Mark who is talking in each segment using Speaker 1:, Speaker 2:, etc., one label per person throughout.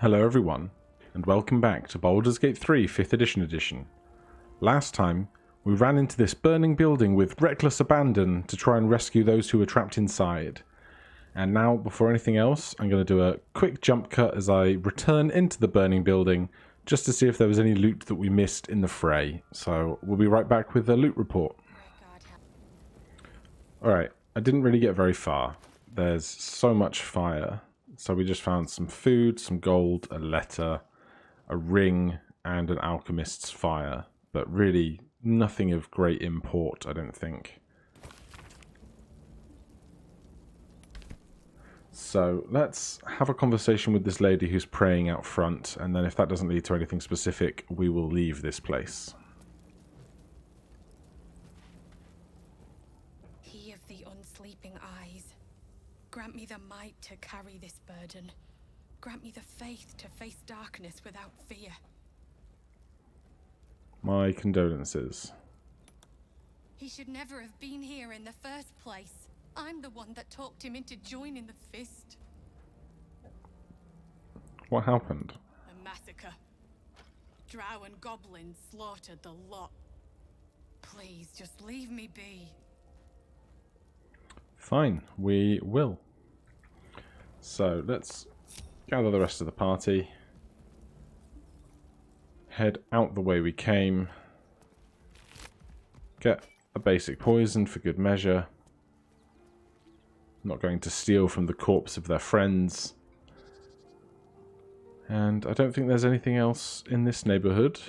Speaker 1: Hello everyone, and welcome back to Baldur's Gate 3 5th edition. Last time, we ran into this burning building with reckless abandon to try and rescue those who were trapped inside. And now, before anything else, I'm going to do a quick jump cut as I return into the burning building, just to see if there was any loot that we missed in the fray. So, we'll be right back with a loot report. Alright, I didn't really get very far. There's so much fire. So we just found some food, some gold, a letter, a ring, and an alchemist's fire. But really, nothing of great import, I don't think. So let's have a conversation with this lady who's praying out front, and then if that doesn't lead to anything specific, we will leave this place.
Speaker 2: He of the unsleeping eyes, grant me the might to carry this burden. Grant me the faith to face darkness without fear.
Speaker 1: My condolences.
Speaker 2: He should never have been here in the first place. I'm the one that talked him into joining the Fist.
Speaker 1: What happened?
Speaker 2: A massacre. Drow and goblins slaughtered the lot. Please, just leave me be.
Speaker 1: Fine, we will. So let's gather the rest of the party. Head out the way we came. Get a basic poison for good measure. Not going to steal from the corpse of their friends. And I don't think there's anything else in this neighbourhood.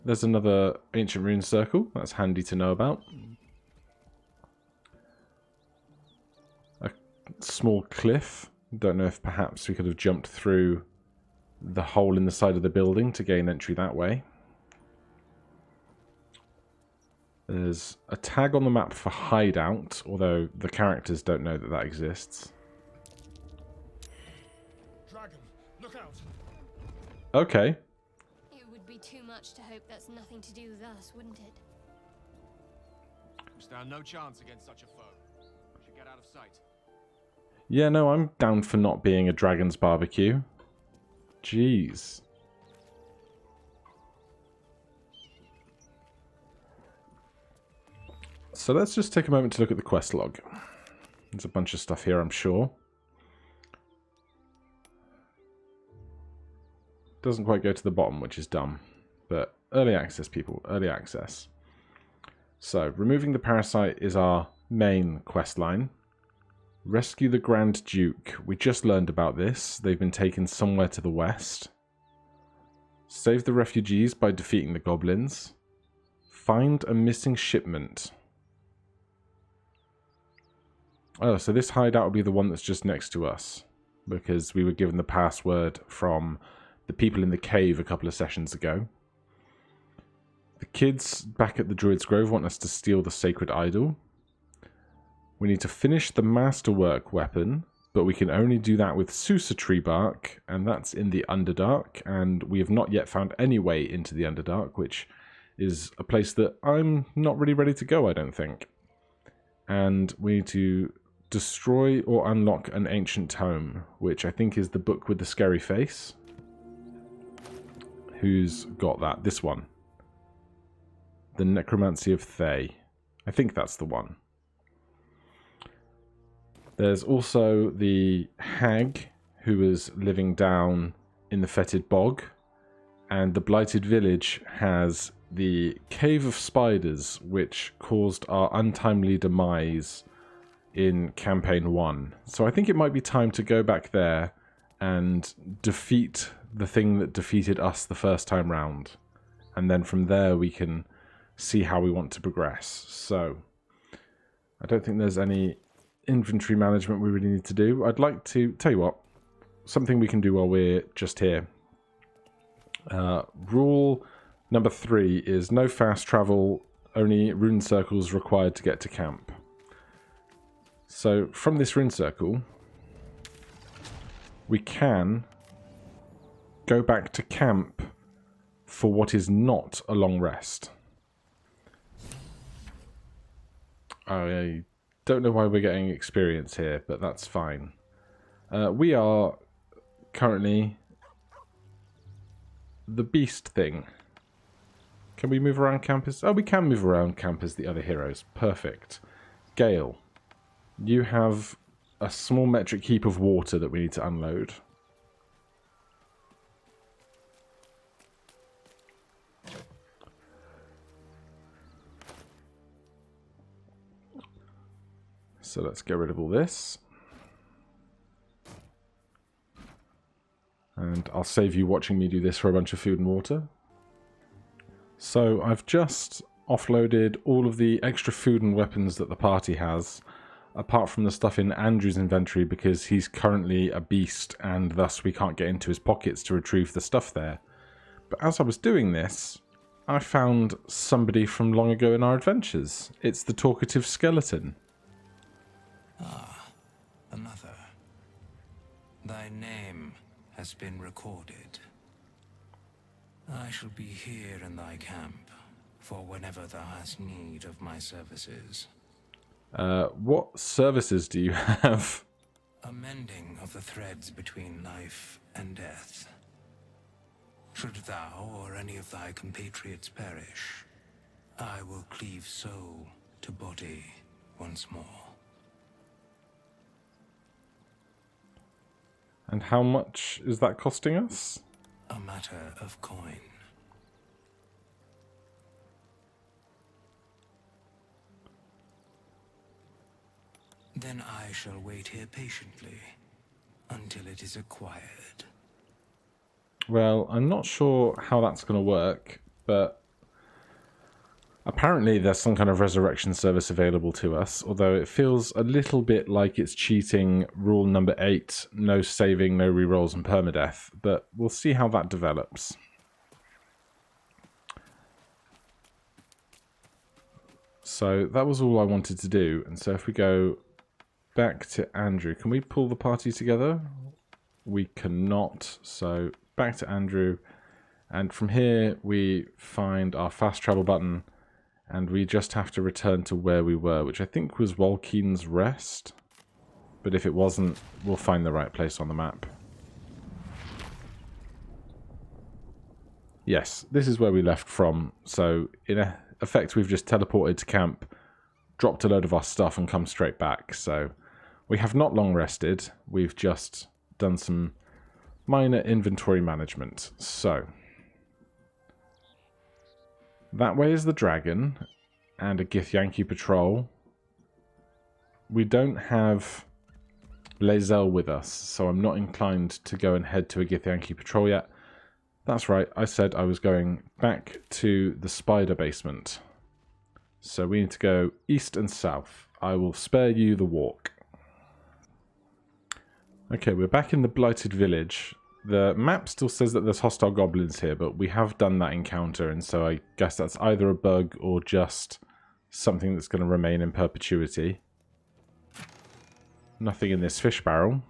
Speaker 1: There's another ancient rune circle. That's handy to know about. A small cliff. Don't know if perhaps we could have jumped through the hole in the side of the building to gain entry that way. There's a tag on the map for hideout, although the characters don't know that that exists.
Speaker 3: Dragon, look out.
Speaker 1: Okay.
Speaker 4: It would be too much to hope that's nothing to do with us, wouldn't it?
Speaker 3: We stand no chance against such a foe. We should get out of sight.
Speaker 1: Yeah, no, I'm down for not being a dragon's barbecue. Jeez. So let's just take a moment to look at the quest log. There's a bunch of stuff here, I'm sure. Doesn't quite go to the bottom, which is dumb. But early access, people. Early access. So, removing the parasite is our main quest line. Rescue the Grand Duke. We just learned about this. They've been taken somewhere to the west. Save the refugees by defeating the goblins. Find a missing shipment. Oh, so this hideout will be the one that's just next to us. Because we were given the password from the people in the cave a couple of sessions ago. The kids back at the Druid's Grove want us to steal the sacred idol. We need to finish the masterwork weapon, but we can only do that with Susa tree bark, and that's in the Underdark, and we have not yet found any way into the Underdark, which is a place that I'm not really ready to go, I don't think. And we need to destroy or unlock an ancient tome, which I think is the book with the scary face. Who's got that? This one. The Necromancy of Thay. I think that's the one. There's also the hag who is living down in the fetid bog, and the blighted village has the Cave of Spiders, which caused our untimely demise in Campaign 1. So I think it might be time to go back there and defeat the thing that defeated us the first time round. And then from there we can see how we want to progress. So I don't think there's any inventory management we really need to do. I'd like to tell you what, something we can do while we're just here. Rule number 3 is no fast travel, only rune circles required to get to camp. So from this rune circle, we can go back to camp for what is not a long rest. I don't know why we're getting experience here, but that's fine. We are currently the beast thing. Can we move around camp as... Oh, we can move around camp as the other heroes. Perfect. Gale, you have a small metric heap of water that we need to unload. So let's get rid of all this. And I'll save you watching me do this for a bunch of food and water. So I've just offloaded all of the extra food and weapons that the party has, apart from the stuff in Andrew's inventory because he's currently a beast and thus we can't get into his pockets to retrieve the stuff there. But as I was doing this, I found somebody from long ago in our adventures. It's the talkative skeleton.
Speaker 5: Ah, another. Thy name has been recorded. I shall be here in thy camp for whenever thou hast need of my services.
Speaker 1: What services do you have?
Speaker 5: A mending of the threads between life and death. Should thou or any of thy compatriots perish, I will cleave soul to body once more.
Speaker 1: And how much is that costing us?
Speaker 5: A matter of coin. Then I shall wait here patiently until it is acquired.
Speaker 1: Well, I'm not sure how that's going to work, but apparently there's some kind of resurrection service available to us, although it feels a little bit like it's cheating rule number 8, no saving, no rerolls and permadeath, but we'll see how that develops. So that was all I wanted to do, and so if we go back to Andrew, can we pull the party together? We cannot, so back to Andrew, and from here we find our fast travel button. And we just have to return to where we were, which I think was Walkeen's Rest. But if it wasn't, we'll find the right place on the map. Yes, this is where we left from. So, in effect, we've just teleported to camp, dropped a load of our stuff, and come straight back. So, we have not long rested. We've just done some minor inventory management. So... that way is the dragon and a Githyanki patrol. We don't have Lae'zel with us, so I'm not inclined to go and head to a Githyanki patrol yet. That's right, I said I was going back to the spider basement. So we need to go east and south. I will spare you the walk. Okay, we're back in the Blighted Village. The map still says that there's hostile goblins here, but we have done that encounter, and so I guess that's either a bug or just something that's going to remain in perpetuity. Nothing in this fish barrel.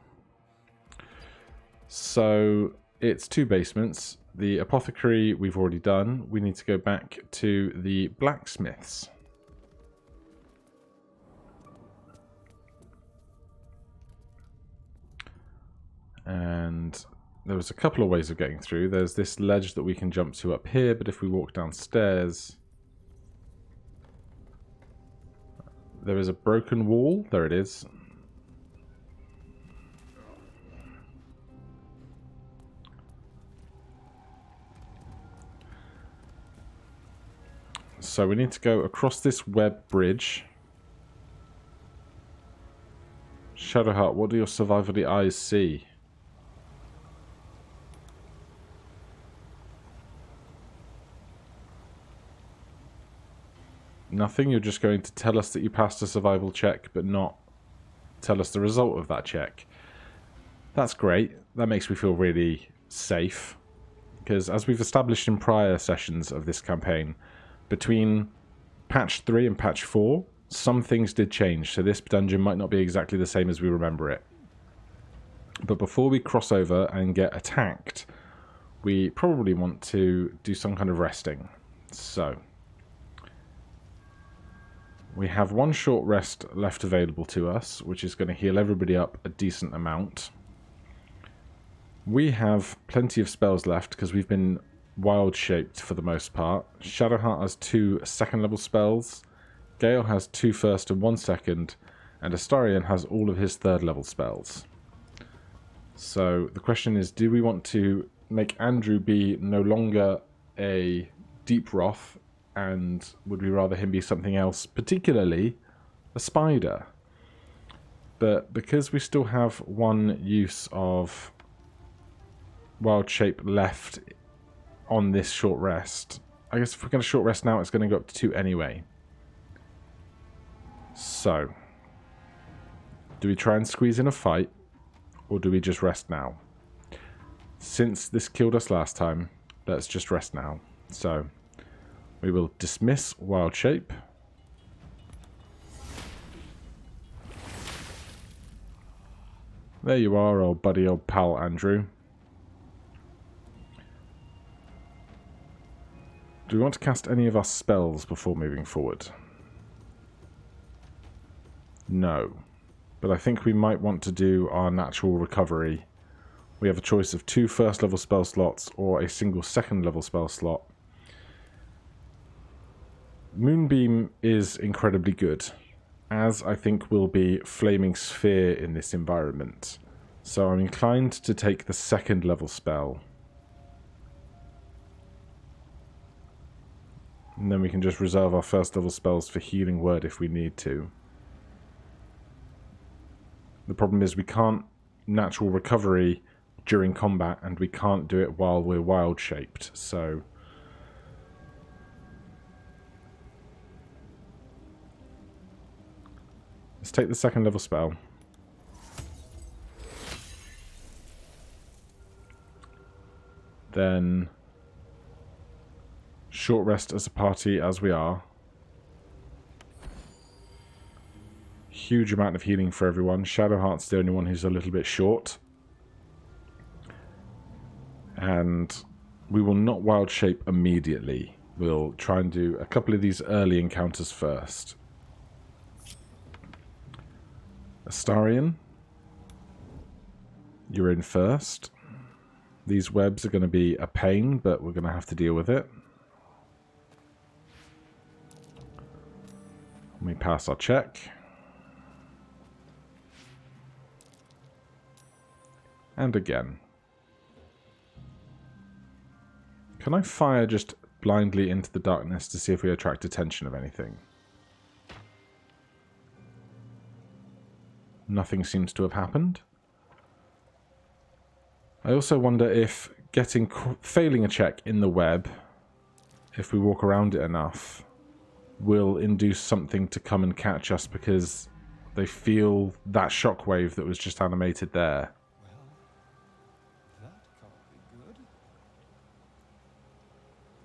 Speaker 1: So, it's 2 basements. The apothecary we've already done. We need to go back to the blacksmiths. And... there was a couple of ways of getting through. There's this ledge that we can jump to up here, but if we walk downstairs... there is a broken wall. There it is. So we need to go across this web bridge. Shadowheart, what do your survivally eyes see? Nothing? You're just going to tell us that you passed a survival check, but not tell us the result of that check. That's great. That makes me feel really safe. Because as we've established in prior sessions of this campaign, between patch 3 and patch 4, some things did change, so this dungeon might not be exactly the same as we remember it. But before we cross over and get attacked, we probably want to do some kind of resting. So... we have 1 short rest left available to us, which is going to heal everybody up a decent amount. We have plenty of spells left because we've been wild-shaped for the most part. Shadowheart has 2 second-level spells, Gale has 2 first and 1 second, and Astarion has all of his third-level spells. So the question is, do we want to make Andrew be no longer a Deep Wrath, and would we rather him be something else, particularly a spider? But because we still have 1 use of wild shape left on this short rest, I guess if we're going to short rest now, it's going to go up to 2 anyway. So, do we try and squeeze in a fight, or do we just rest now? Since this killed us last time, let's just rest now. So, we will dismiss wild shape. There you are, old buddy, old pal Andrew. Do we want to cast any of our spells before moving forward? No. But I think we might want to do our natural recovery. We have a choice of 2 first level spell slots or a single second level spell slot. Moonbeam is incredibly good, as I think will be Flaming Sphere in this environment. So I'm inclined to take the second level spell. And then we can just reserve our first level spells for Healing Word if we need to. The problem is we can't natural recovery during combat, and we can't do it while we're wild shaped, so let's take the second level spell. Then short rest as a party as we are. Huge amount of healing for everyone. Shadowheart's the only one who's a little bit short. And we will not wild shape immediately. We'll try and do a couple of these early encounters first. Astarion, you're in first. These webs are going to be a pain, but we're going to have to deal with it. We pass our check. And again. Can I fire just blindly into the darkness to see if we attract attention of anything? Nothing seems to have happened. I also wonder if failing a check in the web, if we walk around it enough, will induce something to come and catch us because they feel that shockwave that was just animated there.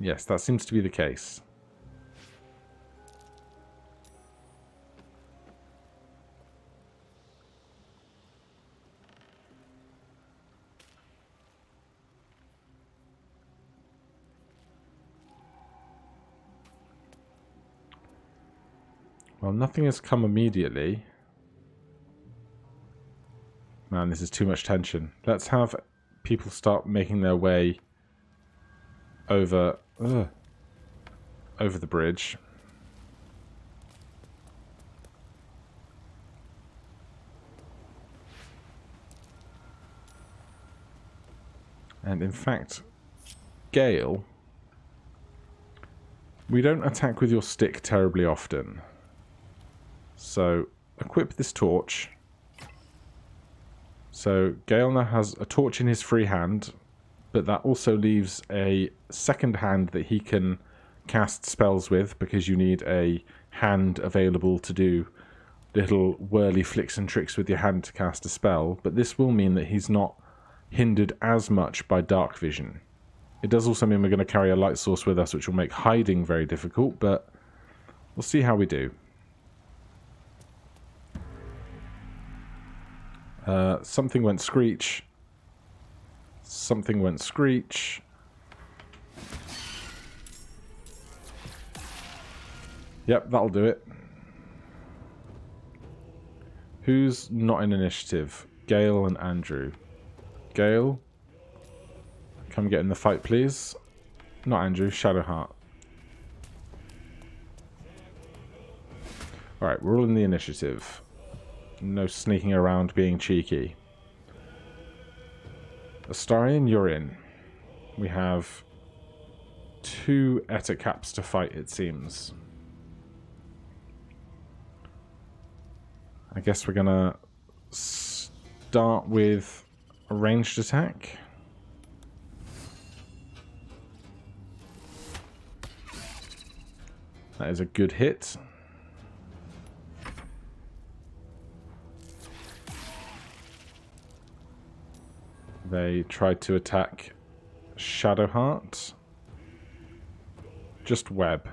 Speaker 1: Yes, that seems to be the case. Well, nothing has come immediately. Man, this is too much tension. Let's have people start making their way over the bridge. And in fact, Gale, we don't attack with your stick terribly often. So equip this torch. So Gale now has a torch in his free hand, but that also leaves a second hand that he can cast spells with, because you need a hand available to do little whirly flicks and tricks with your hand to cast a spell. But this will mean that he's not hindered as much by dark vision. It does also mean we're going to carry a light source with us, which will make hiding very difficult, but we'll see how we do. Something went screech. Something went screech. Yep, that'll do it. Who's not in initiative? Gale and Andrew. Gale, come get in the fight, please. Not Andrew, Shadowheart. Alright, we're all in the initiative. No sneaking around being cheeky. Astarion, you're in. We have 2 Etacaps to fight, it seems. I guess we're gonna start with a ranged attack. That is a good hit. They tried to attack Shadowheart. Just web.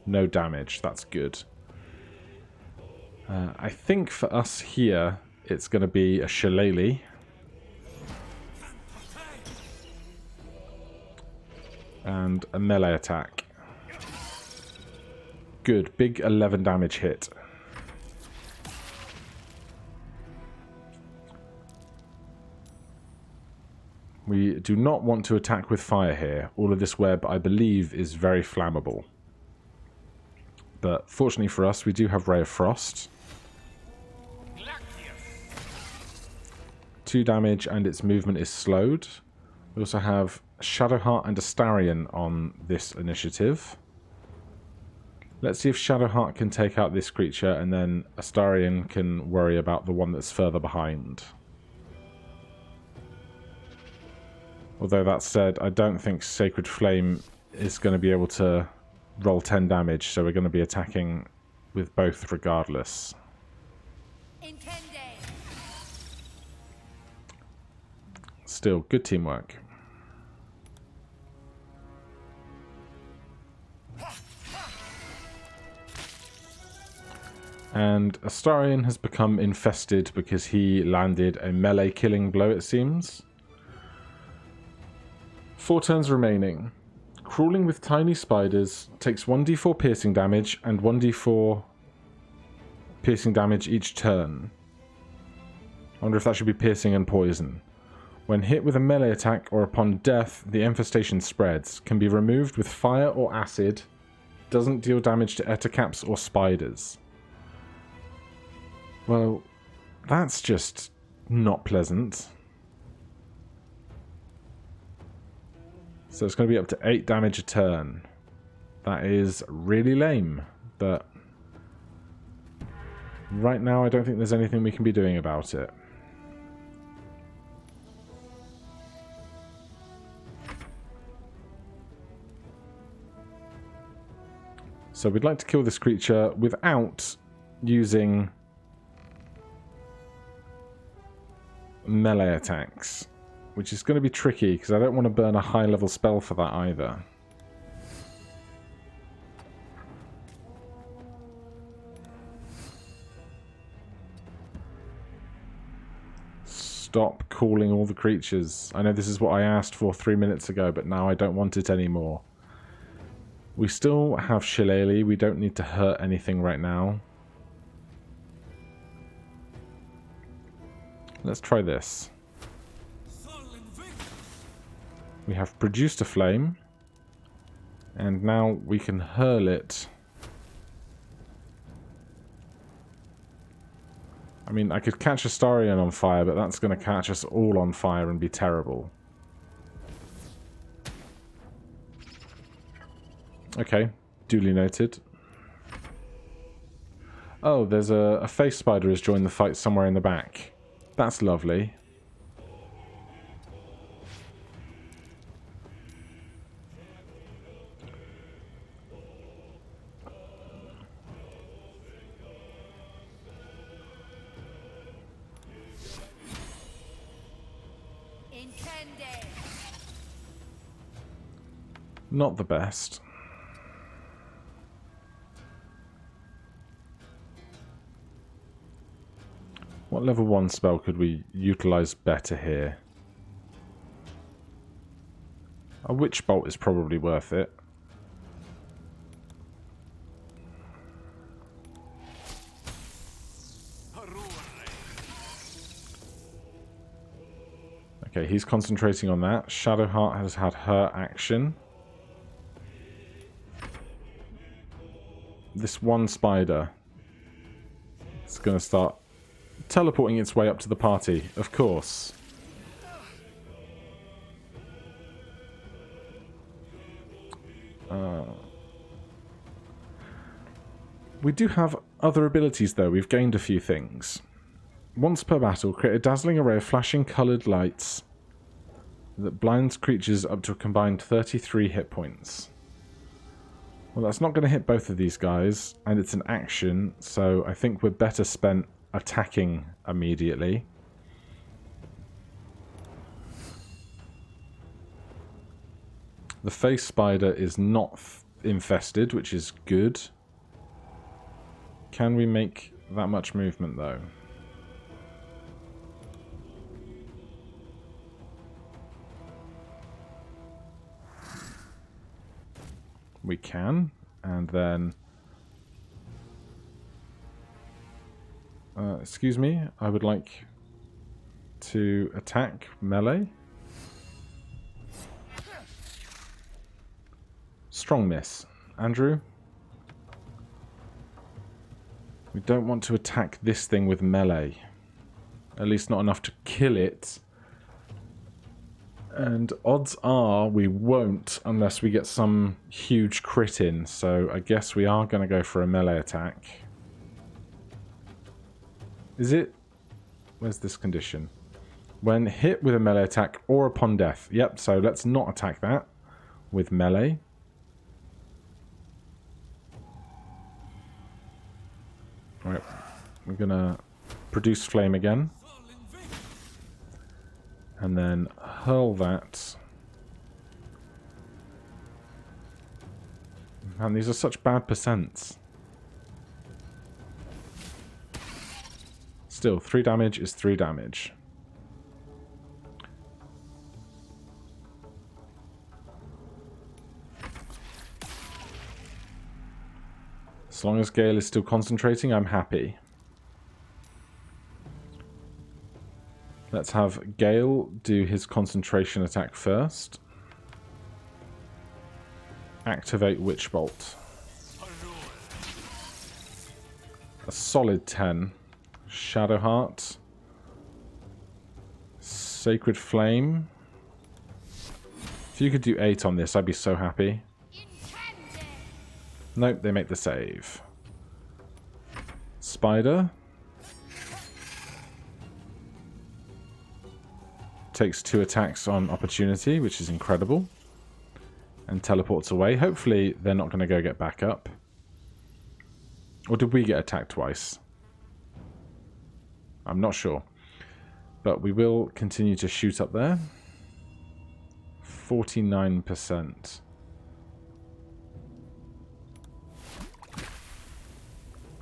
Speaker 1: No damage. That's good. I think for us here, it's going to be a Shillelagh. And a melee attack. Good. Big 11 damage hit. We do not want to attack with fire here. All of this web, I believe, is very flammable. But fortunately for us, we do have Ray of Frost. 2 damage and its movement is slowed. We also have Shadowheart and Astarion on this initiative. Let's see if Shadowheart can take out this creature and then Astarion can worry about the one that's further behind. Although that said, I don't think Sacred Flame is going to be able to roll 10 damage, so we're going to be attacking with both regardless. Still, good teamwork. And Astarion has become infested because he landed a melee killing blow, it seems. 4 turns remaining. Crawling with tiny spiders takes 1d4 piercing damage and 1d4 piercing damage each turn. I wonder if that should be piercing and poison. When hit with a melee attack or upon death, the infestation spreads. Can be removed with fire or acid. Doesn't deal damage to Etacaps or spiders. Well, that's just not pleasant. So it's going to be up to 8 damage a turn. That is really lame, but right now I don't think there's anything we can be doing about it. So we'd like to kill this creature without using melee attacks, which is going to be tricky because I don't want to burn a high level spell for that either. Stop calling all the creatures. I know this is what I asked for 3 minutes ago, but now I don't want it anymore. We still have Shillelagh. We don't need to hurt anything right now. Let's try this. We have produced a flame, and now we can hurl it. I mean, I could catch Astarion on fire, but that's going to catch us all on fire and be terrible. Okay, duly noted. Oh, there's a face spider has joined the fight somewhere in the back. That's lovely. Not the best. What level 1 spell could we utilize better here? A Witch Bolt is probably worth it. Okay, he's concentrating on that. Shadowheart has had her action. this one spider is going to start teleporting its way up to the party, of course. We do have other abilities, though. We've gained a few things. Once per battle, create a dazzling array of flashing coloured lights that blinds creatures up to a combined 33 hit points. Well, that's not going to hit both of these guys, and it's an action, so I think we're better spent attacking immediately. The face spider is not infested, which is good. Can we make that much movement, though? We can, and then... excuse me, I would like to attack melee. Strong miss. Andrew? We don't want to attack this thing with melee. At least not enough to kill it. And odds are we won't unless we get some huge crit in. So I guess we are going to go for a melee attack. Is it? Where's this condition? When hit with a melee attack or upon death. Yep, so let's not attack that with melee. Right, we're going to produce flame again. And then hurl that. Man, these are such bad percents. Still, 3 damage is 3 damage. As long as Gale is still concentrating, I'm happy. Let's have Gale do his concentration attack first. Activate Witch Bolt. A solid 10. Shadowheart. Sacred Flame. If you could do 8 on this, I'd be so happy. Nope, they make the save. Spider. Takes 2 attacks on opportunity, which is incredible. And teleports away. Hopefully they're not going to go get back up. Or did we get attacked twice? I'm not sure. But we will continue to shoot up there. 49%.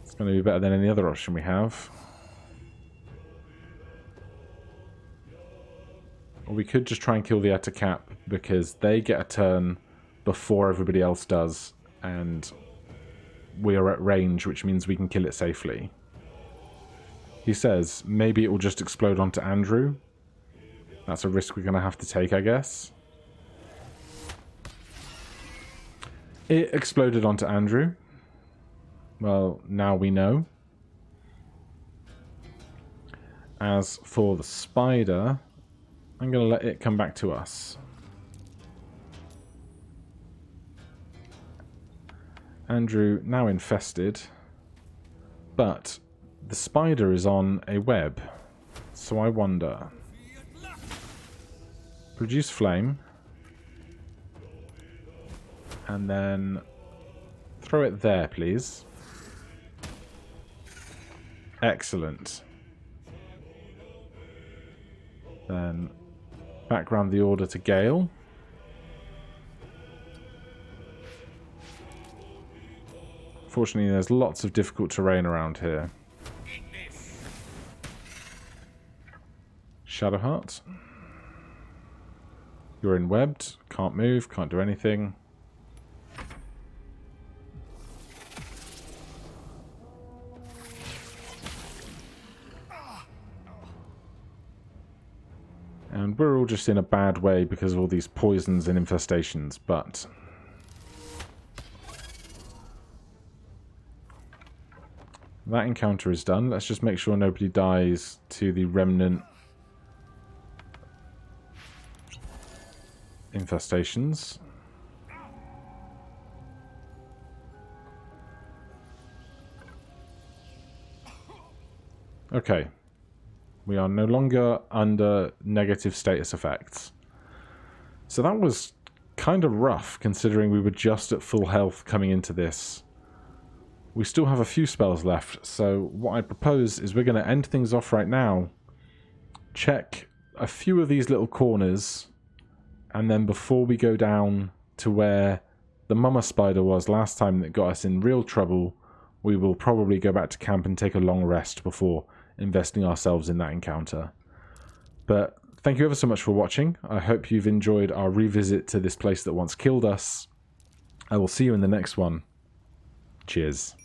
Speaker 1: It's going to be better than any other option we have. Or we could just try and kill the Ettercap because they get a turn before everybody else does. And we are at range, which means we can kill it safely. He says maybe it will just explode onto Andrew. That's a risk we're going to have to take, I guess. It exploded onto Andrew. Well, now we know. As for the spider, I'm going to let it come back to us. Andrew now infested, but the spider is on a web, so I wonder. Produce flame, and then throw it there, please. Excellent. Then background the order to Gale. Fortunately, there's lots of difficult terrain around here. Shadowheart. You're enwebbed. Can't move. Can't do anything. And we're all just in a bad way because of all these poisons and infestations, but that encounter is done. Let's just make sure nobody dies to the remnant infestations. Okay. We are no longer under negative status effects. So that was kind of rough, considering we were just at full health coming into this. We still have a few spells left, so what I propose is we're going to end things off right now, check a few of these little corners, and then before we go down to where the mama spider was last time that got us in real trouble, we will probably go back to camp and take a long rest before investing ourselves in that encounter. But thank you ever so much for watching. I hope you've enjoyed our revisit to this place that once killed us. I will see you in the next one. Cheers.